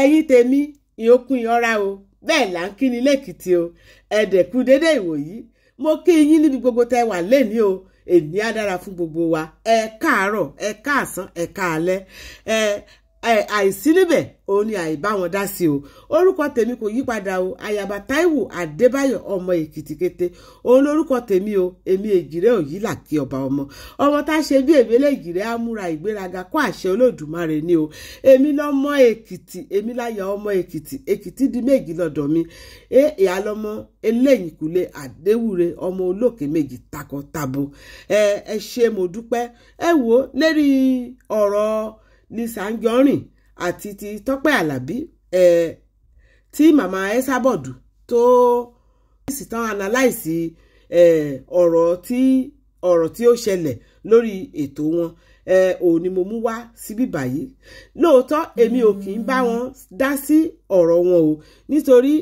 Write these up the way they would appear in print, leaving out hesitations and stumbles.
ẹ̀yin tèmi ìyókùn ìyọra o bẹ́ẹ̀ là ń kí ni lẹ́kìtì o ẹ̀dẹ̀kú dédé ìwòyí mo kí yín níbi gbogbo tẹ́ wà lẹ́ni o èmi á dára fún gbogbo wa ẹ káàárọ̀ ẹ káàsán ẹ káalẹ́ àìsí níbẹ̀ òun ni àìbá wọn dá sí o orúkọ tèmi kò yí padà o Ayaba Táíwò Adébáyọ̀ ọmọ Èkìtì kété òun lórúkọ tèmi o èmi Èjìrẹ́ Òyìnlá kí ọba ọmọ tá ṣe bí èbélé Èjìrẹ́ amúra ìgbéraga kó àṣẹ Olódùmarè ni o èmi lọ́mọ Èkìtì èmi láyà ọmọ Èkìtì di méjì lọ́dọ̀ mi ìyá lọ́mọ eléyìnkùlé àdéwúre ọmọ olókè méjì takọtabo ẹ ṣé mo dúpẹ́ ẹ wò lérí ọ̀rọ̀ Lizzy Anjọri àti ti Tope Alabi tí màmá Esabod tó sì tán analyze ọ̀rọ̀ tí ó ṣẹlẹ̀ lórí ètò wọn òun ni mo mú wá síbí báyìí lóòótọ́ èmi ò kì í bá wọn dá sí ọ̀rọ̀ wọn o nítorí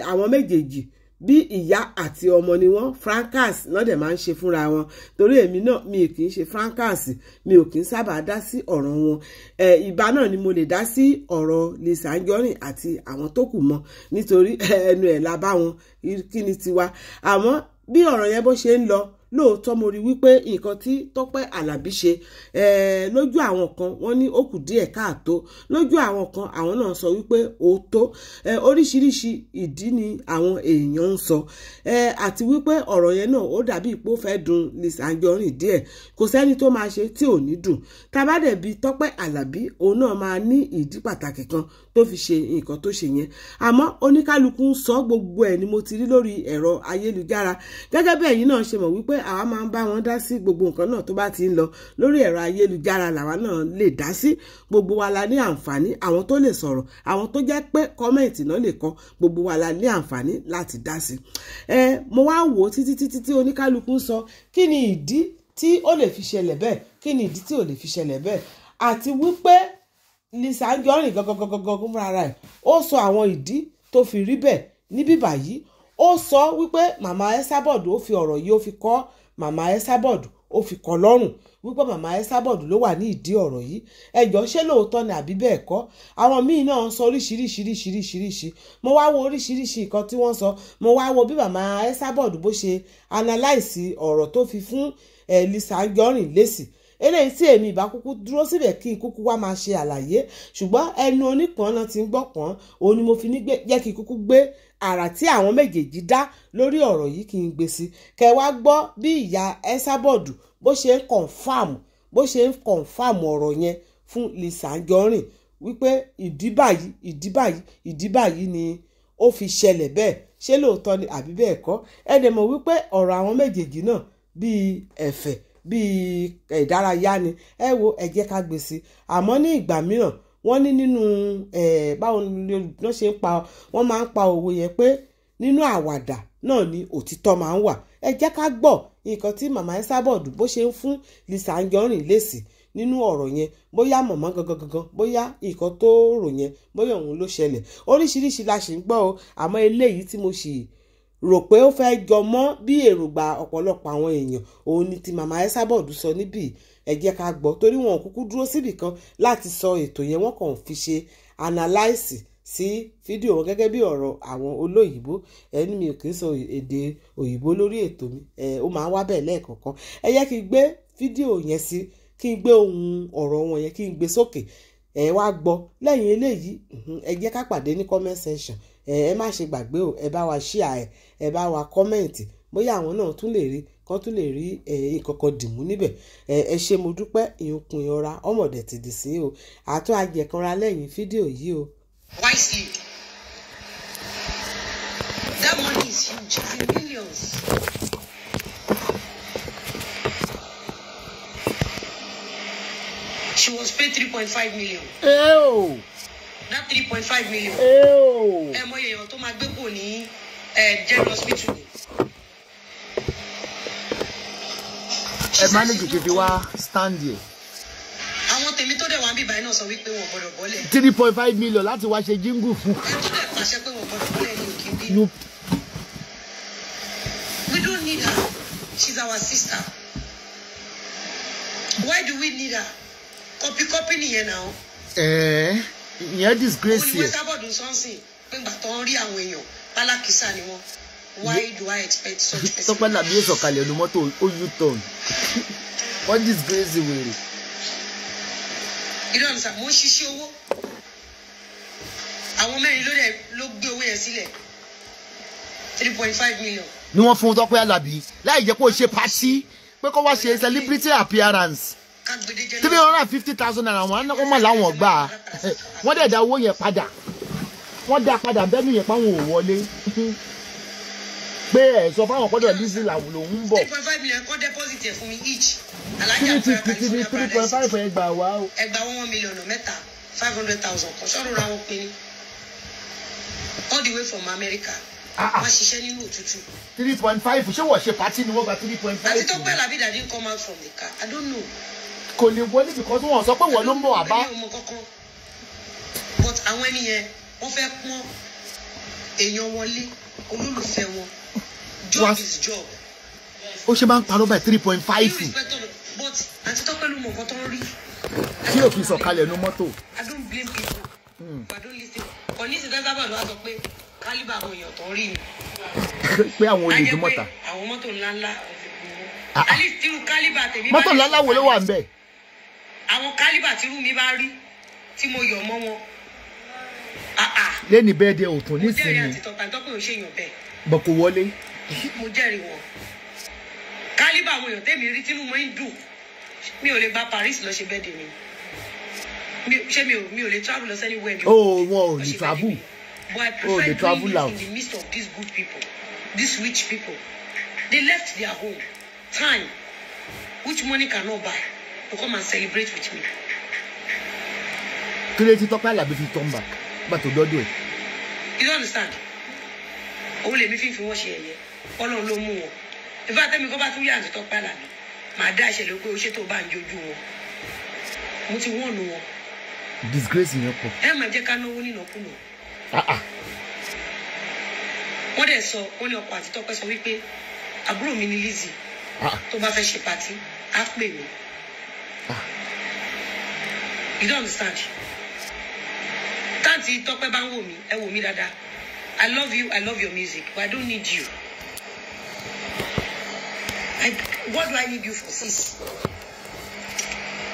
àwọn méjèèjì bí ìyá àti ọmọ ni wọ́n francas náà dẹ̀ máa ń ṣe fúnra wọn torí èmi náà mi ò kì í ṣe francas mi ò kì í sábà dá sí ọ̀rọ̀ wọn ìbá náà ni mo lè dá sí ọ̀rọ̀ Lizzy Anjọri àti àwọn tó kù mọ́ nítorí ẹnu ẹ̀ la bá wọn kí ni tiwa àmọ́ bí ọ̀rọ̀ yẹn bó ṣe ń lọ lóòótọ́ mo rí wípé nǹkan tí Tope Alabi ṣe lójú àwọn kan wọ́n ní ó kù díẹ̀ káàtó lójú àwọn kan àwọn náà sọ wípé ó tó oríṣiríṣi ìdí ni àwọn èèyàn ń sọ àti wípé ọ̀rọ̀ yẹn náà ó dàbí ipò fẹ́ dùn Lizzy Anjọri díẹ̀ kò sẹ́ni tó máa ṣe tí ò ní dùn tábàdẹ̀ bí Tope Alabi òun náà máa ní ìdí pàtàkì kan tó fi ṣe nǹkan tó ṣe yẹn àmọ́ oníkálukú ń sọ gbogbo ẹ̀ ni mo ti rí lórí ẹ̀rọ ayélujára gẹ́gẹ́ bẹ́ẹ̀ yìí náà ṣe mọ̀ wípé àwa máa ń bá wọn dá sí gbogbo nǹkan náà tó bá ti ń lọ lórí ẹ̀rọ ayélujára làwa náà lè dá sí gbogbo wa la ní àǹfààní àwọn tó lè sọ̀rọ̀ àwọn tó jẹ́ pé kọ́mẹ̀ntì náà lè kọ gbogbo wa la ní àǹfààní láti dá sí mo wá wò ó títí tí oníkálukú ń sọ kí ni ìdí tí ó lè fi ṣẹlẹ̀ bẹ́ẹ̀ kí ni ìdí tí ò lè fi ṣẹlẹ̀ bẹ́ẹ̀ àti wípé Lizzy Anjọri gangan fúnra rẹ̀ ó sọ àwọn ìdí tó fi rí bẹ́ẹ̀ níbí báyìí ó sọ wípé màmá Esabod ó fi ọ̀rọ̀ yìí ó fi kọ́ màmá Esabod ó fi kọ́ lọ́rùn wípé màmá Esabod ló wà ní ìdí ọ̀rọ̀ yìí ẹjọ́ ṣé lóòótọ́ ni àbí bẹ́ẹ̀ kọ́ àwọn míì náà ń sọ oríṣiríṣi mo wá wo oríṣiríṣi nǹkan tí wọ́n sọ mo wá wo bí màmá Esabod bó ṣe analyse ọ̀rọ̀ tó fi fún Lizzy Anjọri lésì eléyìí tí èmi ìbá kúkú dúró síbẹ̀ kí n kúkú wá máa ṣe àlàyé ṣùgbọ́n ẹnu onípọ̀n náà ti ń gbọ́ pọ̀n òun ni mo fi ní jẹ́ kí n kúkú gbé àrà tí àwọn méjèèjì dá lórí ọ̀rọ̀ yìí kí n gbé sí kẹ́ wá gbọ́ bí ìyá Esabod bó ṣe ń confam ọ̀rọ̀ yẹn fún Lizzy Anjọri wípé ìdí báyìí ni ó fi ṣẹlẹ̀ bẹ́ẹ̀ ṣé lóòótọ́ ni àbí bẹ́ẹ̀ kọ́ ẹ dẹ̀ mọ̀ wípé ọ̀rọ̀ àwọn méjèèjì náà bíi ẹ̀fẹ̀ bíi ìdárayá ni ẹ wo ẹ jẹ́ ká gbé sí àmọ́ ní ìgbà mìíràn wọ́n ní nínú báwo ni wọ́n ṣe ń pa wọ́n máa ń pa òwe yẹn pé nínú àwàdà náà ni òtítọ́ máa ń wà ẹ jẹ́ ká gbọ́ nǹkan tí màmá Esabod bó ṣe ń fún Lizzy Anjọri lésì nínú ọ̀rọ̀ yẹn bóyá mọ̀mọ́ gangan bóyá nǹkan tó rò yẹn bóyá òun ló ṣẹlẹ̀ oríṣiríṣi la ṣì ń gbọ́ o àmọ́ eléyìí tí mo ṣì rò pé ó fẹ́ jọ mọ́ bí èròǹgbà ọ̀pọ̀lọpọ̀ àwọn èèyàn òun ni ti màmá Esabod sọ níbí ẹ jẹ́ ká gbọ́ torí wọn kúkú dúró síbì kan láti sọ ètò yẹn wọ́n kàn fi ṣe analyse sí fídíò wọn gẹ́gẹ́ bí ọ̀rọ̀ àwọn olóyìnbó ẹni mi ò kì í sọ èdè òyìnbó lórí ètò mi ó máa ń wá bẹ́ẹ̀ lẹ́ẹ̀kọ̀ọ̀kan ẹ jẹ́ kí n gbé fídíò yẹn sí kí n gbé ohun ọ̀rọ̀ wọn yẹn kí n gbé sókè ẹ wá gbọ́ lẹ́yìn eléyìí ẹ jẹ́ ká pàdé ní comment section ẹ má ṣe gbàgbé o ẹ bá wa share ẹ bá wa comment bóyá àwọn náà tún lè rí kán tún lè rí ìkọ̀kọ̀ dìmú níbẹ̀ ẹ ṣé mo dúpẹ́ ìyókùn ìyọra ọmọdé ti dì sí o àtún àjẹkanra lẹ́yìn fídíò yìí o. Wisely. That money is huge. It's in millions. She was paid 3.5 million. Ew. That 3.5 million. Ew. Mo èèyàn tó máa gbé kò ní general hospital ni. Manage if you are stand here. Àwọn tèmi tó dẹ̀ wá bí báyìí náà sọ wípé wọ́n gbọ́dọ̀ bọ́lẹ̀. 3.5 million láti wá ṣe jingle fún. Ẹ tó dẹ̀ pàṣẹ pé wọ́n gbọ́dọ̀ bọ́lẹ̀ ní òkè bí. We don't need her. She's our sister. Why do we need her? Copy nìyẹn now. ìyẹn disgrace Ó ní ẹ. Esabod sọ́nsìn pé ìgbà tó ń rí àwọn èèyàn pálákìsà ni wọ́n. Why do I expect such person? Tope Alabi yóò sọ̀kalẹ̀ ẹnu mọ́tò ó U-turn. Wọ́n disgrace wèrè. You don't understand? Mo ń ṣiṣẹ́ owó. Àwọn mẹ́rin ló gbé owó yẹn sílẹ̀. 3.5 million. Ni wọ́n fún Tope Alabi láì jẹ́ kó ṣe party pé kó wá ṣe celebrity appearance. 350,000 naira wọn á mọ̀ láwọn gbà. Wọ́n dẹ̀ dá owó yẹn padà. Wọ́n dá padà bẹ́ẹ̀ni yẹn páwọn ò wọlé. Pé ẹ̀ sọ fáwọn kọ́dọ̀ Lizzy làwọn lòún ń bọ̀. 3.5 million kọ́ deposit ẹ̀ fún mi each. Alájà fẹ́ California Paradise. 3.5 ẹgbàá wá o. Ẹgbàá 1 million mẹ́ta 500,000 kan ṣọ́run ra wọn pin ní. All the way from America. Wọ́n ṣiṣẹ́ nínú òtútù. 3.5 ṣé wọ́n ṣe party ni wọ́n gba 3.5. Àti Tope Alabi that didn't come out from the car. I don't know. Kò lè wọlé because wọ́n sọ pé wọ́n ló ń bọ̀ wá bá. Èmi ò mọ kankan. But àwọn ẹni yẹn wọ́n fẹ́ pọ́n èèyàn wọn lé olólùfẹ́ wọn. Job is job. Ó ṣe máa ń parọ́ báyìí 3.5. But àti Tope ló mọ nǹkan tó ń rí. Tí yóò fi sọ̀kalẹ̀ nu mọ́tò. I don't blame people. But I don't listen. Kò ní ìsìn Esabod ló wá sọ pé kálíbà àwọn èèyàn tó ń rí ni. Pé àwọn olè dùn mọ́ta. Àwọn mọ́tò ńláńlá. At least tí irú kálíbà tèmi bá mọ́tò ńláńlá wo ló wà ń bẹ̀? Àwọn kálíbà tí irú mi bá rí tí mo yọ̀ mọ́ wọn. Lẹ́ni bẹ́ẹ̀ de òtún Mo jẹ́rìí nísìnyí. àti Tope ò ṣèyàn bẹ́ẹ̀. Bọ̀ kò wọlé. Mo jẹ́rìí wọn. Kálíbà àwọn èèyàn tèmi rí tínú wọn ń dùn. Mi ò lè gba Paris lọ ṣe birthday mi. Ṣé mi ò lè travel lọ anywhere ni? Oh, wọn ò lè travel. But I Oh, they prefer travel doing out. this in the midst of these good people, these rich people. They left their home, time, which money cannot buy, to come and celebrate with me. Kí ló ti Tope Alabi fi turn back? Bá tó dọ́dọ̀ ẹ̀. You don't understand? Òun lèmi fi wọ́n ṣe ẹ̀yẹ. Ọlọ́run ló mú wọn. Ìfẹ́ àtẹ́mi kọ́ bá tún yà àti Tope Alabi. Màá dá ìṣẹ̀lẹ̀ pé o ṣe tó bá ń jojú wọn. Mo ti wọ́n nu wọn. Disgrace yẹn pọ̀. Ẹ máa jẹ́ ká náwó nínàkúnà. Wọ́n dẹ̀ sọ, wọ́n ní ọkọ àti Tope sọ wípé àbúrò mi ni Lizzy. Tó bá fẹ́ ṣe pàtí, á pè mí. You don't understand? Táǹtì Tope bá ń wò mí, ẹ wò mí dáadáa. I love you, I love your music, but I don't need you. What do I need you for, sis?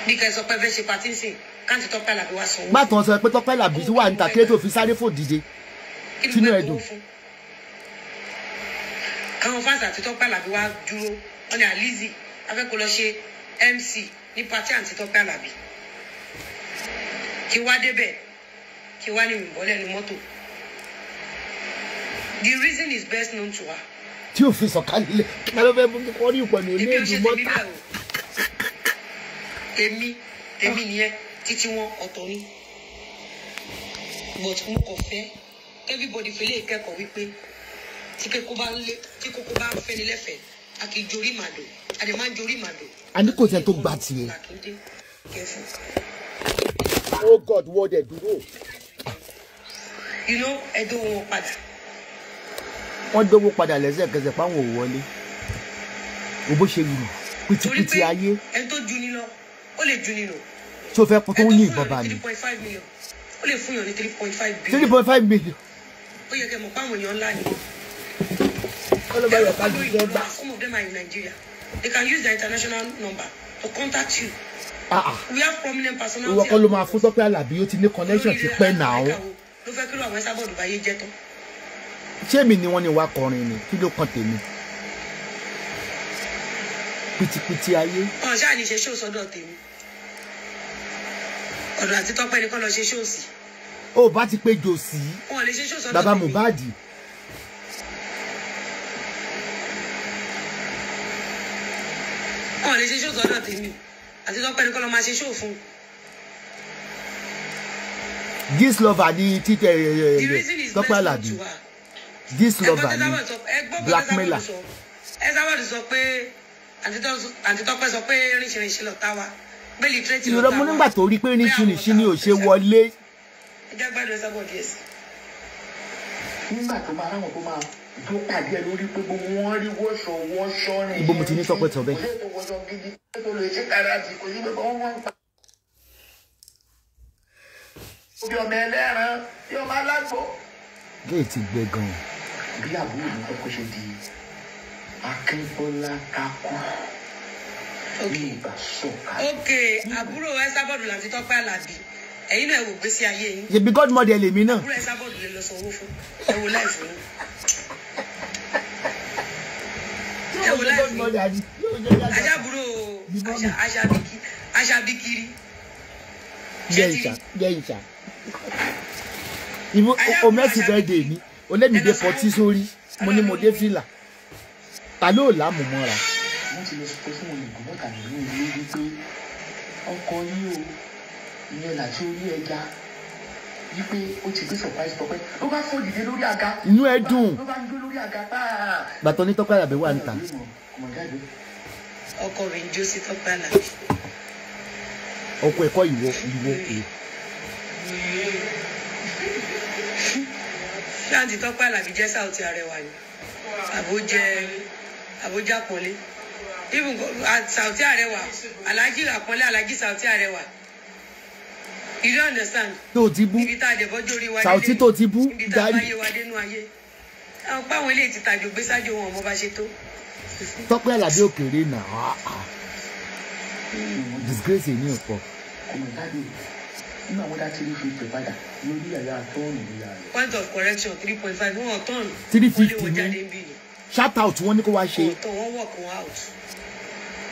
Because Tope fẹ́ ṣe pàtí nsìn, káǹtì Tope Alabi wá sanwó. Bákan sọ pé Tope Alabi tí wà níta kí ló tó fi sáré fò dìde. Sínú ẹ̀dùn. Káwọn fans àti Tope Alabi wá dúró, wọ́n ní Lizzy, a fẹ́ kó lọ ṣe MC ní pàtí àti Tope Alabi. Kí wá débẹ̀, kí wá ní ìbọn lẹ́nu mọ́tò. The reason is best known to her. Tí ò fi sọ̀kalẹ̀ kí ló fẹ́ mú kọ́ ní ìpọ̀nù ilé ìdùn mọ́ta. Èmi nìyẹn títí wọn ọ̀tọ̀ ni. But mo kàn fẹ́ everybody fẹ́ lè kẹ́kọ̀ọ́ wípé tí kókó bá ń fẹ́ ní lẹ́fẹ̀ẹ́ a kì í jorí màdò a dẹ̀ máa ń jorí màdò. A ní kò sẹ́ tó gbà tiẹ̀. Oh God, wọ́n dẹ̀ dúró. You know, ẹ̀dọ́ wọn padà. Wọ́n dówó padà lẹ́sẹ̀kẹsẹ̀ páwọn ò wọlé. O bó ṣe lù pìtìpìtì ayé. Ẹni tó ju ni lọ, ó lè ju ni lọ. Tí o fẹ́ pọ́n tó ń yìn ìbọn bá mi. 3.5 million. Ó lè fún yàn ní 3.5 billion. 3.5 million. Ó yẹ kẹ́ mọ̀ pé àwọn èèyàn ńlá ni. Ọlọ́ba yẹ ká jíjẹ gbà. Some of them are in Nigeria. They can use their international number to contact you. We have prominent personalities. Ìwọ kọ́ ló máa fún Tope Alabi, ó ti ní connection ti pẹ́ náà. Ló fẹ́ kí ló àwọn Esabod bá yé jẹ́ tán. Ṣé mi ni wọ́n ní wá kọrin ni? Kí ló kàn tèmi? Pìtìpìtì ayé. Ọ̀n ṣáà ní ṣe ṣó sọ́dọ̀ tèmi. Ọ̀dọ̀ àti Tope ni kọ́ lọ ṣe ṣó sí. Ó bá ti pé jòsí. Wọ́n lè ṣe ṣó sọ́dọ̀ tèmi. Bàbá Mohbad. Wọ́n lè ṣe ṣó sọ́dọ̀ tèmi. Àti Tope ni kọ́ lọ máa ṣe ṣó fún. This lover ni títẹ̀ Tope Alabi. This lover ni blackmailer. Esabod sọ pé àti Tope sọ pé ríṣiríṣi lọ tá wa. Bẹ́ẹ̀ni tírẹ́tì lọ tá wa. Ìrọ̀mú nígbà tó rí pé ríṣiríṣi ni ò ṣe wọlé. Ẹjẹ́ gbádùn Esabod yes. Nígbà tó máa ráwọn tó máa tó pàdé ẹ lórí pé gbogbo wọn rí wọ́ṣọ rìn. Ibo mo ti ní Tope sọ bẹ́ẹ̀. Kò sí ètò wọ́ṣọ gidi tó lè ṣe kára sí kò sí pé wọ́n pa. Bí ọmọ ẹlẹ́ran, bí ọmọ alágbó. Géètì gbẹ gan. Bí àbúrò mi kọ́kọ́ ṣe di Akínbọ́lá Kákú. Okay, àbúrò Esabod láti Tope Alabi. Ẹ̀yin náà wò gbésí ayé yín. Ṣé bí God model èmi náà? Àbúrò Esabod lè lọ sanwó fún. Ẹ wo life yín. Ẹ wo life yín. Ajábúrò Aṣabikiri. Jẹ́ ìṣà. Ibo o mẹ́sì birthday mi. O lé mi dé pọtí sórí. Mo ní mo dé fìlà. Ta ló lámù mọ́ra? Wọ́n ti lọ sọ fún olùkọ́ mọ́ta nínú ìlú wípé ọkọ yìí o ìyẹn Lati orí ẹja wípé ó ti gbé surprise Tope ló bá fò dìde lórí àga. Inú ẹ dùn. Ló bá ń gbé lórí àga báà. Gbàtọ́ ní Tope Alabi wà níta. Ọkọ rẹ̀ ń jó sí Tope Alabi. Ọkọ ẹ̀kọ́ ìwọ pé. Ṣáàntì Tope Alabi jẹ́ Saoti Arẹwà ni. Àbójá pọ̀lé. Even Saoti Arẹwà, Alhaji Àpọ́nlé, Alhaji Saoti Arẹwà. You don't understand? Tó ti bú. Ibi tá a dẹ̀bọ́jú orí wa délé. Saoti tó ti bú. Ibi tá a bá yé wa dénú ayé. Àwọn páwọn eléyìí ti tàjò gbé sájò wọn ọmọ bá ṣe tó. Tope Alabi òkèrè náà. Disgrace ní ọ̀pọ̀. Point of correction 3.5 wọ́n tọ́nù. 350 ní. Shout out wọ́n ní kó wá ṣe. Wọ́n work wọn out.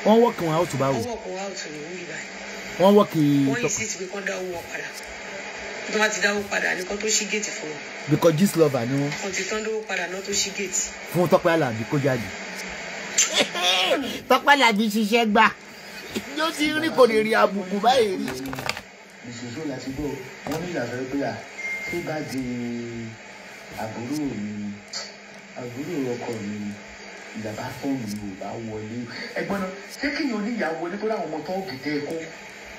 Wọ́n work wọn out báwo? Wọ́n work wọn out ní wúlì báyìí. Wọ́n work wọ́n yìí sì ti pé kán dáwó wọn padà. Tó bá ti dáwó padà ní kán tó ṣí géètì fún wọn. Because this lover ni wọ́n. Wọ́n ti tán dáwó padà náà tó ṣí géètì. Fún Tope Alabi kó jáde. Tope Alabi ṣiṣẹ́ gbà. Yóò ti rí kò lè rí àbùkù báyìí rí. Ìṣòṣò láti bọ̀ wọ́n ní ìyàfẹ́ pé tó bá di àbúrò ọkọ mi ìjàmbá fóònù mi ò bá wọlé. Ẹ̀gbọ́n náà ṣé kí ni oníyàwó wọlé tó láwọn ọmọ tó ń gèdè ẹ̀kọ́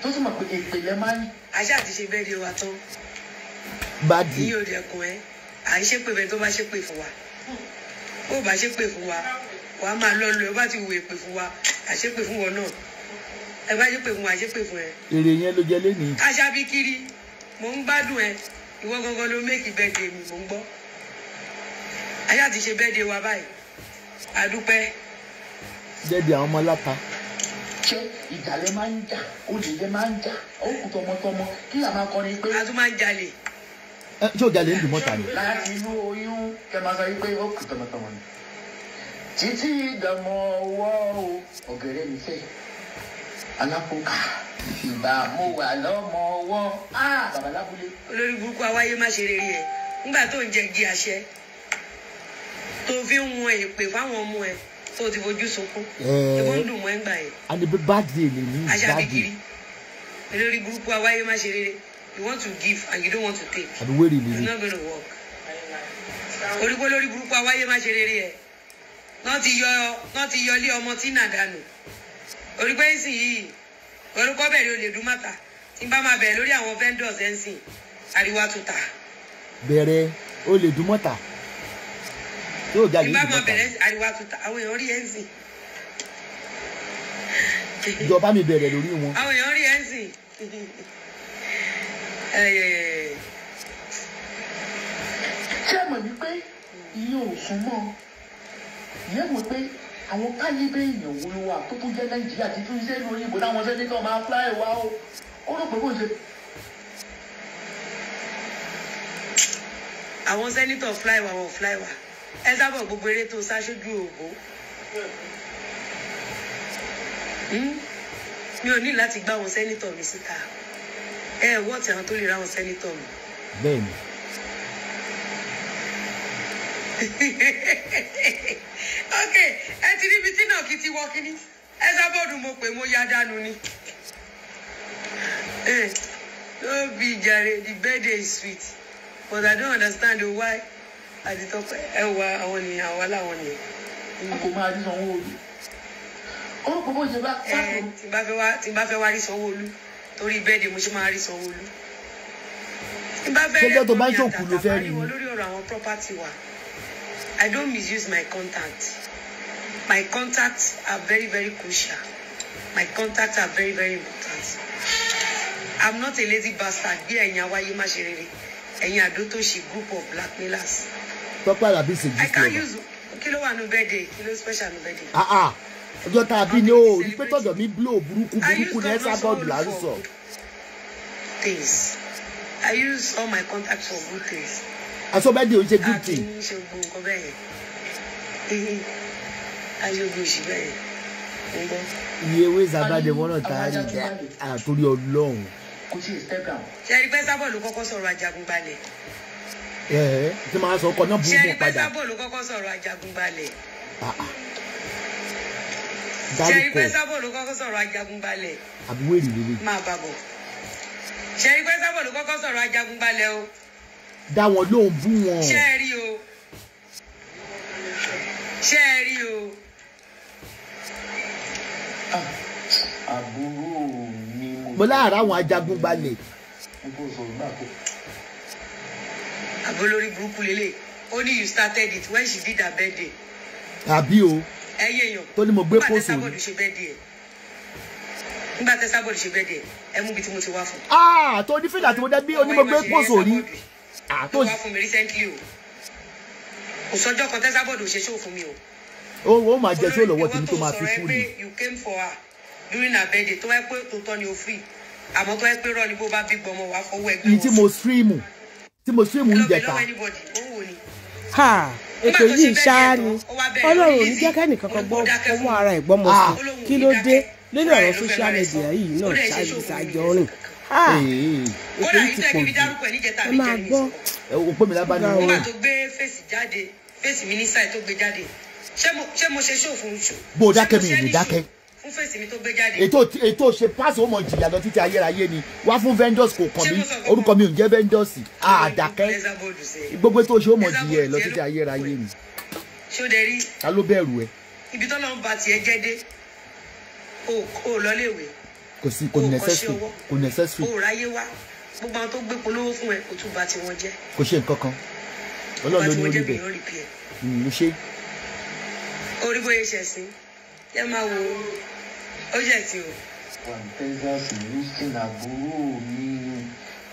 tó sì mọ̀ pé èpè lẹ máa ń. Àṣà àti ṣe bẹ́ẹ̀ di wa tán. Bádì. Ní òde ẹ̀kún ẹ̀ à ń ṣépè bẹ́ẹ̀ tó bá ṣépè fún wa. Ó bá ṣépè fún wa wàá máa lọ lọ ẹ bá ti wù èpè fún wa àṣépè fún wọn náà. Ẹ bá ṣépè fún wa àṣépè fún ẹ. Èrè yẹn ló jẹ lénìí. Aṣabikiri mò ń gbádùn ẹ ìwọ gangan ló méèkì birthday mi mò ń gbọ́. Àṣà ti ṣe birthday wa báyìí. Adúpẹ́. Jẹ́bi àwọn ọmọ láta. Ṣé ìjàlẹ̀ máa ń jà, olùdíje máa ń jà, ó kù tọmọtọmọ kí a máa kọrin pé. A tún máa ń jalè. Ṣé o jalè ń dùn mọ́ta ni? Láti inú oyún kẹ máa sọ wípé ó kù tọmọtọmọ ni. Títí ìdààmú ọwọ́ o, ọ̀gẹ̀rẹ̀ mi fẹ́. Alápòkà ìgbà mo wà lọ́mọ ọwọ́. Bàbá lábúlé. Olórí burúkú awáyé má ṣe rere ẹ̀. Nígbà tó ń jẹ igi àṣẹ. Tó fi ń wọn èpè fáwọn ọmọ ẹ tó ti fojú sunkún. Ẹgbẹ́ ń dùn mọ́ ẹ̀ ń gbà yẹn. And the birthday lè ní Aṣabikiri. Olórí burúkú awáyé má ṣe rere. You want to give and you don't want to take. Àbí wéèrè lè It's ní. not gonna work. Orígbó lórí burúkú awáyé má ṣe rere ẹ̀. Wọ́n ti yọ ilé ọmọ tí nà dànù. Orígbó ẹ̀sìn yìí. Orúkọ bẹ̀rẹ̀ olè dùn mọ́ta. Tí n bá máa bẹ̀rẹ̀ lórí àwọn vendors ẹ̀sìn. Àríwá tuta. Bẹ̀rẹ̀ o lè dùn mọ́ta. Tí o jalè ń dùn Tí n bá máa mọ́ta. bẹ̀rẹ̀ àríwá tuta. Àwọn èèyàn rí ẹ̀sìn. Ìjọba mi bẹ̀rẹ̀ lórí wọn. Àwọn èèyàn rí ẹ̀sìn. Ṣé ẹ mọ̀ wípé ìyẹn ò sún mọ́? Ìyẹn wò pé àwọn kálíbé èèyàn wo ló wà tó tún jẹ́ Nàìjíríà tí tún iṣẹ́ ìlú òyìnbó láwọn sẹ́nitọ̀ máa fly wá o. Ó rò pé kò ṣe. Àwọn sẹ́nitọ̀ fly wá wọn fly wá. Esabod gbogbo eré tó sá sójú òbó. Mi ò ní láti gbá àwọn sẹ́nitọ̀ mi síta. Wọ́ọ̀tì àwọn tó lè ra àwọn sẹ́nitọ̀ mi. Bẹ́ẹ̀ni. Ok, ẹ ti rí ibi tí náà kì í ti wọ́ kíní. Esabod mo pè mo ya dànù ni. No be jare, the birthday is sweet. But I don't understand why at the top wá àwọn ènìyàn àwọn aláwọn nìyẹn. A kò máa rí Sanwó-Olú. Ó rò pé bó ṣe bá sáàpù. Tí n bá fẹ́ wá rí Sanwó-Olú torí birthday mo ṣe máa rí Sanwó-Olú. Tí n bá fẹ́ Ṣé tó bá ń ṣòkù ló fẹ́ rí ni? lórí ọ̀rọ̀ àwọn property wa. I don't misuse my contacts. My contacts are very, very crucial. My contacts are very, very important. I'm not a lazy bastard. Bí ẹ̀yin awáyé má ṣe rere. Ẹ̀yin àdótòṣì group of blackmailers. Tope Alabi ṣe I can't use kí ló wà ní birthday, kí ló special ní birthday. Ọjọ́ tá a bí ni ó rí pé tọ̀dọ̀ mi blow burúkú ní Esabod lárí sọ. Things. I use all my contacts for good things. Aso birthday ó ṣe good thing. Ṣe gbogbo nǹkan bẹ́ẹ̀ yẹn. Ayọ̀gbọ̀n òṣì bẹ́ẹ̀ yẹn. Iye ewé Zabade wọn náà taari àtòrí Ọlọ́run. Ṣé ẹni pé Esabod ló kọ́kọ́ sọ̀rọ̀ Ajagunbalẹ̀? Tí máa sọ ọkọ náà burú mọ́ padà. Ṣé ẹni pé Esabod ló kọ́kọ́ sọ̀rọ̀ Ajagunbalẹ̀? Ṣé ẹni pé Esabod ló kọ́kọ́ sọ̀rọ̀ Ajagunbalẹ̀? Àbúrò èrè lélẹ̀. Máa bá bọ̀. Ṣé ẹni pé Esabod ló kọ́kọ́ sọ̀rọ̀ Ajagunbalẹ̀ o? Dá wọn lóhùn bú wọn. Ṣé ẹ rí o? Ṣé ẹ rí o? Àbúrò mi mo láàárọ̀ àwọn Ajagunbalẹ̀. Àbólórí burúkú lélẹ̀. Only you started it when she did her birthday. Àbí o. Ẹyẹ èèyàn. Tó ní mo gbé pósò. Nígbà tí Esabod ṣe birthday. Nígbà tí Esabod ṣe birthday, ẹ mú bí tí mo ti wá fún. Tó ní fìlà tí mo dé bí oní mo gbé pósò rí. Tó wá fún mi recently o. Kò sọ́jọ́ kan tí Esabod ò ṣe show fún mi o. Ó máa jẹ ṣó lọ́wọ́ tèmi tó máa fi kú ni. You came for her during her birthday tó wá pé tòótọ́ ni o free. Àmọ́ tó wá pé rọ́ ni bó bá bí gbọmọ wá fọwọ́ ẹgbẹ́ wọn. Ní tí mo stream ń jẹta. Ètò yìí ṣáá ni Ọlọ́run ò ní jẹ́ kẹ́nìkankan gbọ́ ọwọ́ ara ẹ̀ gbọ́mọ sí kí ló dé lórí ọ̀rọ̀ social media yìí náà ṣáájú Anjọrin. Ètò yìí ti pọ̀ jù ẹ máa gbọ́. Òpó mi lábá ní nígbà tó gbé fèsì jáde fèsì mi ní sáì tó gbé jáde ṣé mo ṣe ṣó fún ṣó. Bó o dákẹ́ mi ò ní dákẹ́. Fún fèsì mi tó gbé jáde. Ètò ṣe páàsì ó mọ jìyà lọ títí ayérayé ni wá fún vendors kò kàn mí orúkọ mi ò ń jẹ́ vendors àdàkẹ́ gbogbo ètò ṣe ó mọ jìyà ẹ̀ lọ títí ayérayé ni. Ṣó dẹ rí. Ta ló bẹ̀rù ẹ? Ibi tó lọ́n ba tiẹ̀ jẹ́ dé o lọ léèwé. Kò necessary. O ráyé wá gbogbo àwọn tó gbé polówó fún ẹ kò tún ba tiwọn jẹ́. Kò ṣe nǹkan kan Ọlọ́run ló ní orí bẹ̀ mo ṣe. Orí bóyá ṣẹ̀sìn yẹ máa wo ó jẹ́ ti o. Texas Houston àbúrò mi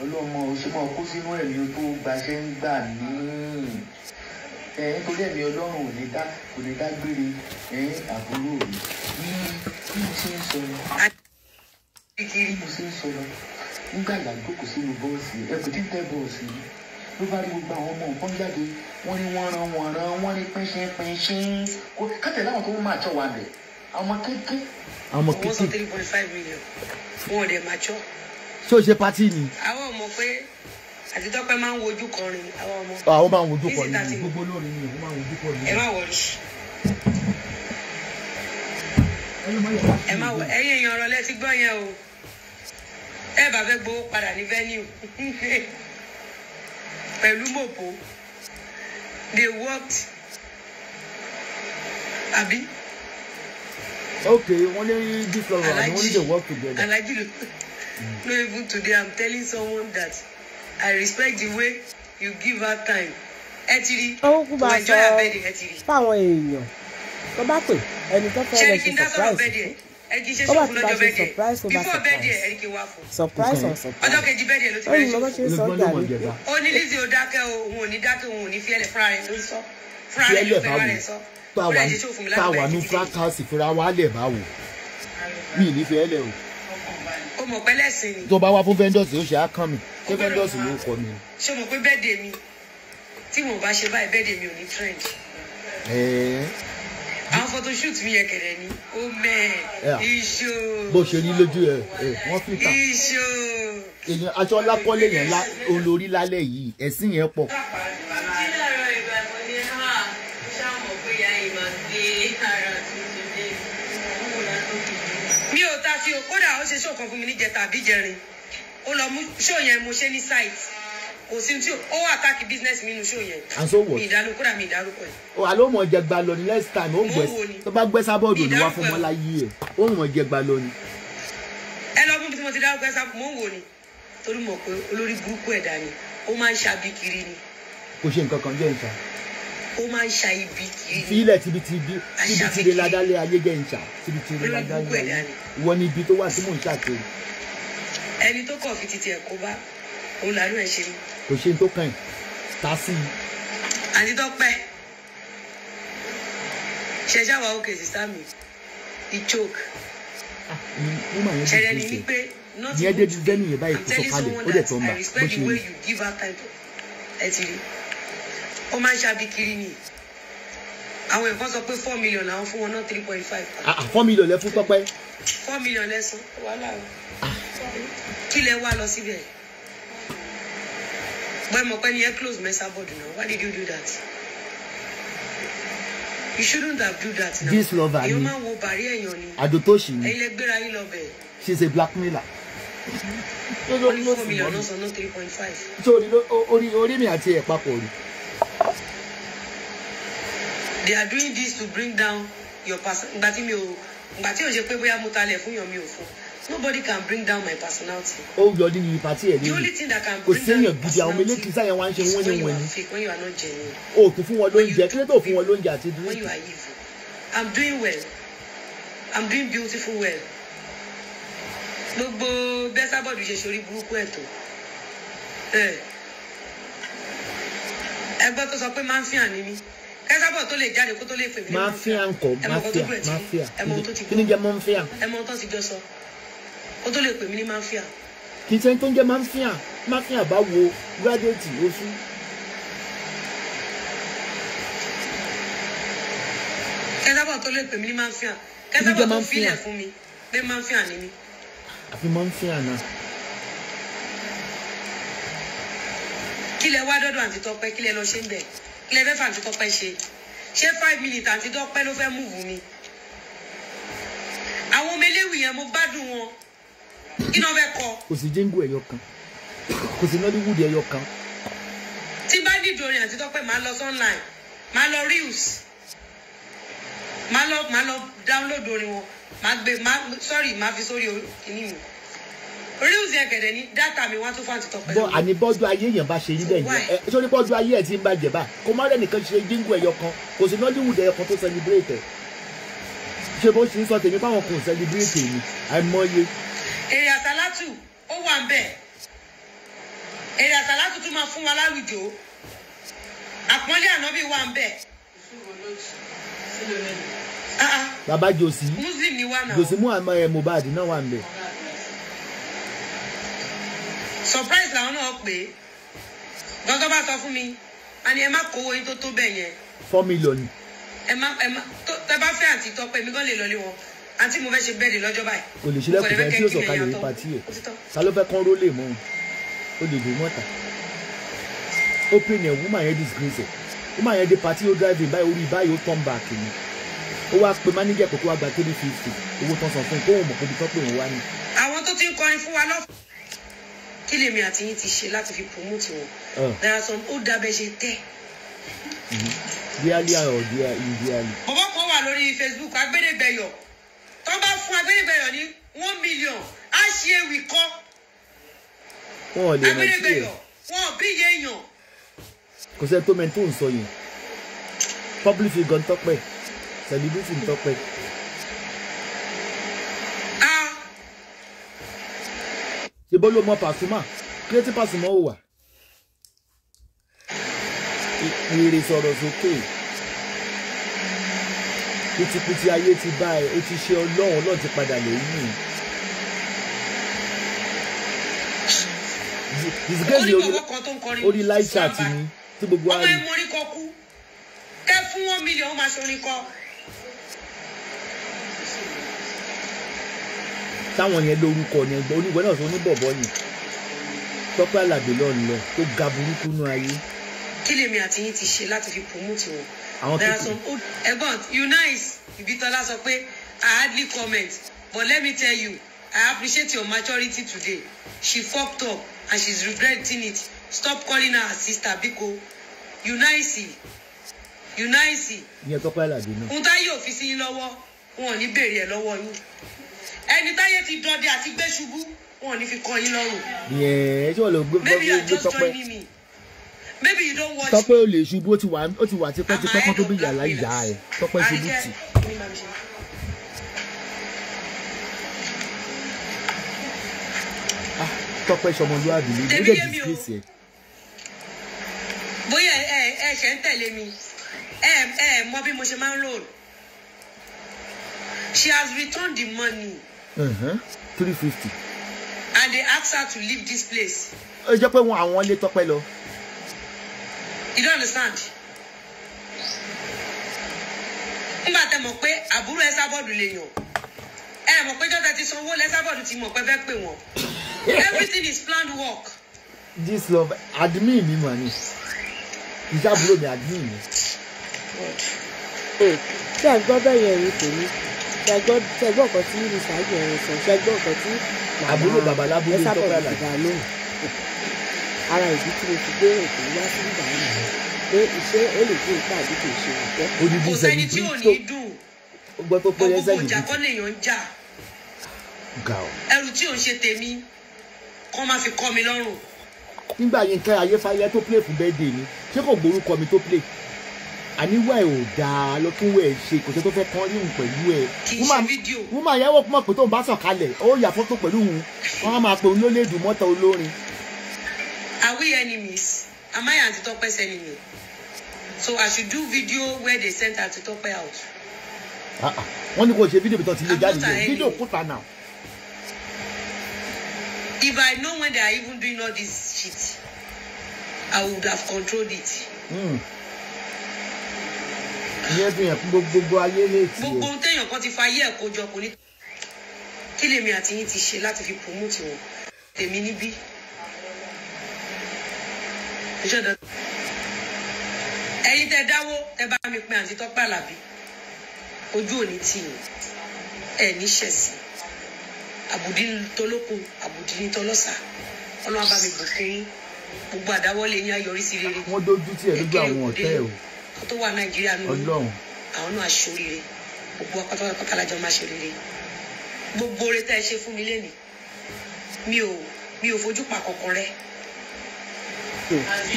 ọlọ́mọ òṣèmọ̀ kó sínú ẹ̀mí tó gbaṣẹ́ ń gbà ní nítorí ẹ̀mí Ọlọ́run kò ní dágbére àbúrò mi bí mo ṣe ń sọ lọ nígbà ìyàgbókò sínú bọ́ọ̀sì ẹ̀kọ́ tí ń tẹ́ bọ́ọ̀sì ló bá rí gbogbo àwọn ọmọ nǹkan jáde wọ́n ní wọ́n ní pínṣín kó kátẹ̀ láwọn tó ń máa tọ́ wa bẹ̀ àwọn kéèké. Àwọn kéèké. Wọ́n sọ 3.5 million wọn ò dẹ̀ máa tọ́. Ṣé o ṣe pátì ni? Àwọn ọmọ pé àti Tọ́pẹ́ máa ń wojú kọrin àwọn ọmọ. Àwọn máa ń wojú kọrin ní gbogbo lórin ni wọ́n máa ń wojú kọrin. Ẹ má wọrí. Ẹ̀yin èèyàn ọ̀rọ̀ lẹ́tí gbọ́ yẹn o. Ẹ bá fẹ́ gbowó padà ní venue pẹ̀lú mòpó they worked àbí. Okay, wọ́n ní this love and wọ́n ní they work together. Alaji no even today I'm telling someone that I respect the way you give her time. Ẹ ti rí Ó kú bá enjoy her birthday ẹ ti rí. fáwọn èèyàn tó bá pè ẹni tó fẹ́ lọ ṣe surprise ó bá ti bá ṣe surprise over surprise on surprise. Ọjọ́ kejì birthday ló ti ó bẹ̀rẹ̀ ní mo bá ṣe ṣe. sọ jàre. Ó ní Lizzy ó dákẹ́ o òun ò ní dákẹ́ òun ò ní fiẹ́lẹ̀ fúnra rẹ̀ ló ń sọ fúnra rẹ̀ ló fẹ́ rẹ̀ sọ. Táwa ní fracas ìfura wa lẹ̀ báwo mi ní fẹ́ lẹ̀ o. Ó mọ̀ pé lẹ́sìn ni. Tó bá wá fún vendors yóò ṣe á kàn mí ṣé vendors ló kọ mi. Ṣé o mọ̀ pé birthday mi tí mo bá ṣe báyìí birthday mi ò ní trend. Àwọn photoshoot mi yẹ kẹ̀rẹ̀ ni ó mẹ́ẹ̀ iṣó. Bó ṣe rí lójú ẹ wọ́n fi tà. Iṣó. Èèyàn aṣọ lákọ́lé yẹn olórí lálẹ́ yìí ẹ̀sìn yẹn pọ̀. Mi ò ta sí o kódà ó ṣe ṣó kan fún mi níjẹta àbí jẹrin ó lọ mú ṣó yẹn mo ṣe ní site kò sí tí ó àtàkì business mi nínú ṣó yẹn. And so what? Mi ìdánù kódà mi ìdárúkọ ẹ. O àlọ́ mọ̀ jẹ gba lọ ní next time ó gbẹ tó bá gbẹ Esabod ní wá fún mọ́lá yí ẹ̀ ó mọ̀ jẹ gba lọ ni. Ẹ lọ mú bí mo ti dárúkọ Esabod mò ń wò ni torí mọ̀ pé olórí burúkú ẹ̀dá ni ó máa ń ṣàbí kiri ni. Kò ṣe nǹkan kan jẹ́ ìta. Ó máa ń ṣa ibi kiri ni. Ilẹ̀ tibitire ládálẹ̀ ayé jẹ́ ìta tibitire ládálẹ̀ ayé wọ́n ní ibi tó wà tí mò ń ṣàkiri. ẹni tó kọ̀ fi titi ẹ̀ kó bá òun làánú ẹ̀ ṣe ni. kò ṣe tó kàn tá sí i. àti Tọ́pẹ́ ṣẹjá wa òkè sísá mi ìchoke ṣẹlẹ̀ ní wípé ní ẹdẹ ti dẹnu yẹn báyìí kó sọ̀kalẹ̀ ó dẹ̀ tó ń bà bó ṣe rí. ẹ ti rí ó máa ń ṣàbíkiri ni àwọn ẹ̀kọ́ sọ pé 4 million àwọn fún wọn náà 3.5. 4 million lẹ fún Tọ́pẹ́. 4 million lẹ́sàn wàhálà kí lẹ wá lọ síbẹ̀ bọ́ẹ̀ mọ̀ pé ní ẹ close Esabod now why did you do that? You shouldn't have do that now. This lover ni. Èèyàn máa ń wo bàrí èèyàn ni. Àdòtóṣì ni. Ẹ̀yin lẹ gbéra yín lọ bẹ̀. She's a blackmailer. Wọ́n ní 4 million náà sọ náà 3.5. So orí mi àti ẹ̀ papọ̀ rí. They are doing this to bring down your person. Ìgbà tí o ṣe pé bóyá mo talẹ̀ fún yàn mi ò fún. Nobody can bring down my personality. Ó yọ ní pàtí ẹ̀ lẹ́yìn. The only thing that can bring down your personality is when you are fake, when you are not genuine. O kò fún wọn lóúnjẹ, kí ló tó fún wọn lóúnjẹ àti dúró? When you are evil. I'm doing well. I'm doing beautiful well. Gbogbo Esabod ṣe sórí burúkú ẹ̀ tó. Ẹgbẹ́ tó sọ pé máa ń fi hàn ní mi. Esabod tó lè jáde kó tó lè pè mí. Máa fi hàn kọ́, máa fi hàn. Kí ni jẹ́ máa ń fi hàn? Ẹ mọ ohun tó ti jọ sọ. Ó tó lè pè mí ní máa ń fi hàn. Kì í ṣe tó ń jẹ́ máa ń fi hàn. Máa fi hàn bá wo gírádẹ́ẹ̀tì oṣù. Esabod tó lè pè mí ní máa ń fi hàn. Esabod tó filẹ̀ fún mi pé máa ń fi hàn ní mi. Àfi máa ń fi hàn náà. Kí lẹ wá dọ́dọ̀ àǹtí Tọ́pẹ́, kí lẹ lọ ṣe ń bẹ̀? Kí lẹ fẹ́ fà àǹtí Tọ́pẹ́ ṣe? Ṣé 5 minutes àǹtí Tọ́pẹ́ ló fẹ́ múùfù mi? Àwọn ọmọ eléwì yẹn mo gbádùn wọn. Kí ni wọ́n fẹ́ kọ? Kò sí jíngù ẹ̀yọ kan. Kò sí Nollywood ẹ̀yọ kan. Tí bá dìjọ orin àǹtí Tọ́pẹ́ máa lọ online, máa lọ reels, máa lọ download orin wọn, máa fi sórí kìíní mi. Reels yẹn kẹ̀dẹ̀ ní dátà mi wá tún fún àǹtí Tọ́pẹ́. Bọ́ àní bọ́jú ayé yẹn bá ṣe rí bẹ́ẹ̀ yẹn. Ṣé ní bọ́jú ayé ẹ̀ ti ń bàjẹ́ bá? Kò má rẹ̀ nìkan ṣe jíngù ẹ̀yọ kan. Kò sí Nollywood ẹ̀yọ kan tó celebrate ẹ̀. Ṣé bó ṣe ń sọ tèmi fáwọn kò celebrate mi? Àìmọye. Èrè àsálátù ó wà ń bẹ̀. Èrè àsálátù tún máa fún wa lálùjọ. Àpọ́nlé ànábì wà ń bẹ̀. Bàbá Josi. Muslim ni wà náà. Josi Mohbad náà wà ń bẹ̀. Surprise làwọn náà pè é. Gọ́gọ́ bá sọ fún mi, àní ẹ má kówó yín tó tó bẹ̀ yẹn. 4 million. Tẹ bá fẹ́ àǹtí Tọ́pẹ́ mi kàn lè lọlé wọn. Àǹtí mo fẹ́ ṣe bẹ́ẹ̀dì lọ́jọ́ báyìí. Kò lè ṣílẹ̀kùn fẹ́ tí ó sọ̀kalẹ̀ ní pàtí ẹ̀. Ta ló fẹ́ kán rólè mọ́ òun? Ó lè dùn mọ́ta. Ó pè ní woman yẹn disgrace ẹ̀. Woman yẹn dé pàtí ó drive báyìí orí báyìí ó turn back ni. Ó wá pe manager kò tó wá gba 350 owó tán san fún un kó òun mọ̀ pé ibi tán pé òun wá ní. Àwọn tó ti ń kọrin fún wa lọ́fọ̀ọ́. Kí lèmi àti yín ti ṣe láti fi promote wọn? There are some ó dábẹ́ ṣe tẹ́. Díálí or díálí. Bọ̀bọ̀ kan wà lórí Facebook agbẹ́dẹ́gbẹ̀yọ̀. Tó bá fún agbẹ́dẹ́gbẹ̀yọ̀ ní 1 million, á ṣe ewì kọ́. Wọ́n ò lè rántí ẹ̀. Agbẹ́dẹ́gbẹ̀yọ̀, wọ́n ò bí iye èèyàn. Kò sẹ́ni tó mẹ́ni tó ń sọ yẹn. Public figure ń Tọ́pẹ́. Celebrity ń Tọ́pẹ́. Ṣé bọ́ ló mọ Pasuma? Kí ló ti Pasuma ó wà? Ìrè sọ̀rọ̀ sókè. Pìtìpìtì ayé ti bá ẹ, ó ti ṣe Ọlọ́run ti padà lẹ́yìn. Disgrace orí live chat ni tí gbogbo wa rí. Ọmọ ẹ morí kọ kú. Kẹ́ fún 1 million ó máa ṣorin kọ. Táwọn yẹn lórúkọ ni ẹgbẹ́ oníwẹ náà sọ oníbọ̀bọ̀ ni Tope Alabi lọ́nà tó ga burúkú nú ayé. Kí lèmi àti yín ti ṣe láti fi promote wọn? Ẹ̀gbọ́n Eunice Ibitola sọ pé I hardly comment but let me tell you I appreciate your maturity today. She fucked up and she's regretting it. Stop calling her sister biko. Eunice. Ìyẹn Tope Alabi náà. Ohun táyé ò fi sí yín lọ́wọ́ wọn ò ní béèrè ẹ̀ lọ́wọ́ yín. Ẹni táyé ti dọdẹ àti gbé ṣubú wọn ò ní fi kọ yín lọ́rùn. Yẹ́n ṣé wọ́n lọ gbé Maybe you are just joining me. Maybe you don't watch. Tope ò lè ṣubú ó ti wà tipẹ́tipẹ́ kan tó bí yàrá ìyá ẹ̀. Tope ṣubú tì. Tope ṣọmọlúwàbí ló dé disgrace ẹ. Bóyá ẹ ṣe ń tẹ̀lé mi mọ bí mo ṣe máa ń roll. She has returned the money. 350. And they asked her to leave this place. Ó jẹ́ pé wọn àwọn lé Tope lọ. You don't understand? Nígbà tẹ́ mọ̀ pé àbúrò Esabod lè yàn. Mọ̀ pé jọ́ta ti sanwó Esabod ti mọ̀ pé fẹ́ pè wọ́n. Everything is planned work. This love admin mi mà ní. Ìjábúrò mi admin mi. Ṣé ẹ gbọ́ bẹ́ẹ̀ yẹn rí tèmi? Ṣé ẹ gbọ́ nǹkan tí Lizzy Anjọri sọ? Ṣé ẹ gbọ́ nǹkan tí àbúrò bàbá lábúrò Tope Alabi dá lóhùn? Ara ìdí tí mo fi gbé ètò wá sí ìgbà yìí pé iṣẹ́ ó lè gbé ìpá àbí kò ṣe àtẹ́. Kò sẹ́ni tí ò ní dùn. Gbogbo ìjà kọ́ lèèyàn ń jà. Ẹrù tí ò ń ṣe tèmi kọ́ máa fi kọ́ mi lọ́rùn. Nígbà yẹn ká Ayéfáyé tó play fún birthday ni ṣé kò gbórúkọ mi tó play? Àníwá ẹ̀ ò dáa lọ́kùnwó ẹ̀ ṣe kò tẹ́ tó fẹ́ kán níhùn pẹ̀lú ẹ̀. Kì í ṣe fídíò. Wọ́n máa yẹ́wọ́ pọ̀ pé tó ń bá sọ̀kalẹ̀ ó yà fọ́tò pẹ̀lú òun wọ́n á máa pe olólédùn mọ́tò olórin. Are we enemies? Am I Aunty Tope's enemy? So I should do video where they sent Aunty Tope out. Wọ́n ní kò ṣe fídíò bí tó ti lè jáde yẹn fídíò kúta náà. If I know when they are even doing all this shit, I would have controlled it. Ìyẹn fi hàn gbogbo ayé létí. Gbogbo ohun téèyàn kan ti fa ayé ẹ̀ kójọ kò ní. Kí lèmi àti yín ti ṣe láti fi promote wọn? Tèmi níbí. Ẹ̀yin tẹ́ dáwó tẹ́ bá mi pín Aunty Tope Alabi. Ojú òní tì yín. Ẹ ní ṣẹ̀sì. Àbùdí ní tolókun, àbùdí ní tọlọ́sà. Ọlọ́run bá mi bùkún yín. Gbogbo àdáwọ́lé yín á yọrí sí rere. Wọ́n dójú tí ẹ̀ lójú àwọn ọ̀tẹ́ o. Kó tó wà Nàìjíríà nù. Ọlọ́run. Àwọn náà aṣoríire. Gbogbo apátápátá lájọ máa ṣe rere. Gbogbo oore tẹ́ ẹ ṣe fún mi lénìí. Mi ò fojú pa kọ̀ọ̀kan rẹ́.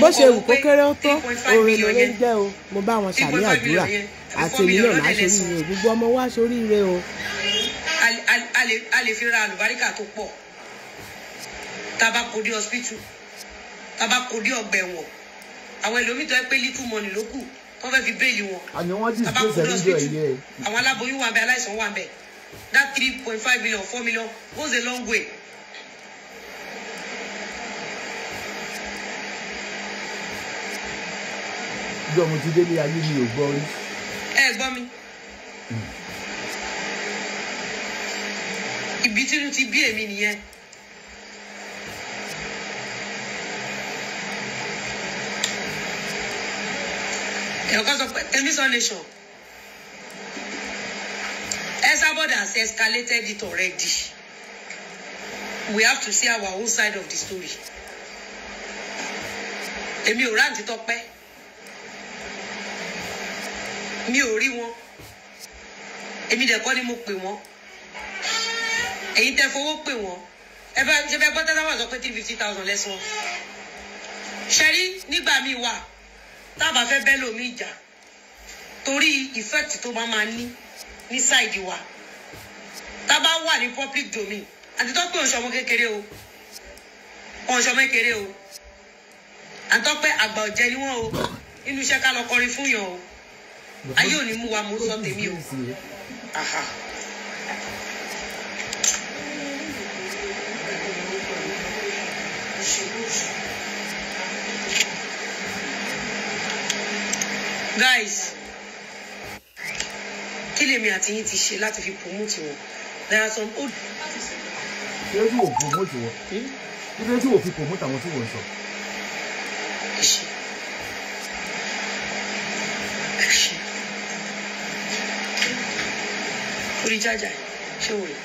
Bó ṣe wù kó kéré ó tó oore lóore ń jẹ́ o. Mo bá wọn ṣàmì àdúrà àti èmi náà máa ṣoríire o. Gbogbo ọmọ wa ṣoríire o. A lè fi ra àlùbáríkà tó pọ̀. Tá bá kó dé hospital. Tá bá kó dé ọgbà ẹ̀wọ̀n. Àwọn ẹlòmíì tó ẹ pé little money ló kù tó fẹ́ fi béèlì wọn. Àní wọ́n ti ṣe sẹ́yìn ẹ̀yẹ. Àwọn aláboyún wà ń bẹ, aláìsàn wà ń bẹ. That 3.5 million, 4 million goes a long way. Bí ọmọ ti délé ayé mi ò gbọ́ rí. Ẹ gbọ́ mi. Ibi tínú ti bí èmi nìyẹn. Ẹ̀kọ́ sọ pé Temisan Nation. Esabod has escalated it already. We have to see our own side of the story. Èmi ò rí Aunty Tope. Mi ò rí wọn. Èmi dẹ̀ kọ́ ni mo pè wọ́n. Ẹ̀yin tẹ́ fowó pè wọ́n. Ṣé fẹ́ gbọ́ tẹ́lá wà sọ pé 350,000 lẹ́sàn. Ṣẹ́rí nígbà míì wà tábà fẹ́ bẹ́ lómi ìjà torí effect tó máa ní side wa. Tábà wà ní public domain. Aunty Tope ọ̀ṣọ́mọ kékeré o. Ọ̀ṣọ́mọ kékeré o. Aunty Tope àgbà ọ̀jẹ̀ ni wọ́n o. Inú iṣẹ́ ká lọ kọrin fún yàn o. Ayé ò ní mú wa mo sọ tèmi o. Guys, kí lèmi àti yín ti ṣe láti fi promote wọn? There are some old. Ṣé tí wò promote wọn? Ṣé tí wò fi promote àwọn tí wò ń sọ? Orí jájà ṣé wò lè?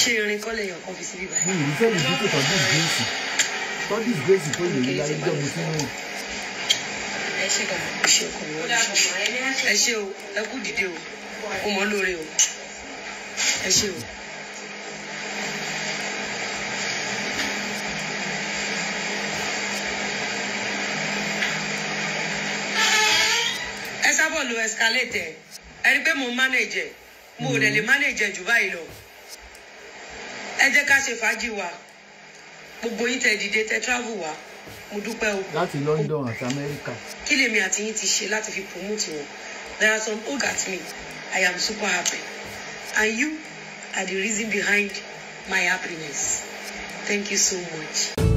Ṣé irin kọ́lẹ̀ yàn kan fi sí bíbá? Mi ì fẹ́ lè dúpọ̀ tọ́jú ìgbésì. Tọ́jú ìgbésì tó lè rí ayé jọ́ mo tí wọ́n. Ẹ ṣe gan ẹ ṣe ọkọ mi wọ́n ẹ ṣe o ẹ kú dìde o o mọ̀ lóore o ẹ ṣe o. Esabod lo escalate ẹ rí pé mo manage ẹ mo ò dẹ̀ lè manage ẹ jù báyìí lọ ẹ jẹ́ ká ṣe fàájì wa gbogbo yín tẹ́ dìde tẹ́ travel wa mo dúpẹ́ o. láti London àti America. kí lèmi àti yín ti ṣe láti fi promote wọn. There are some who got me. I am super happy. And you are the reason behind my happiness. Thank you so much.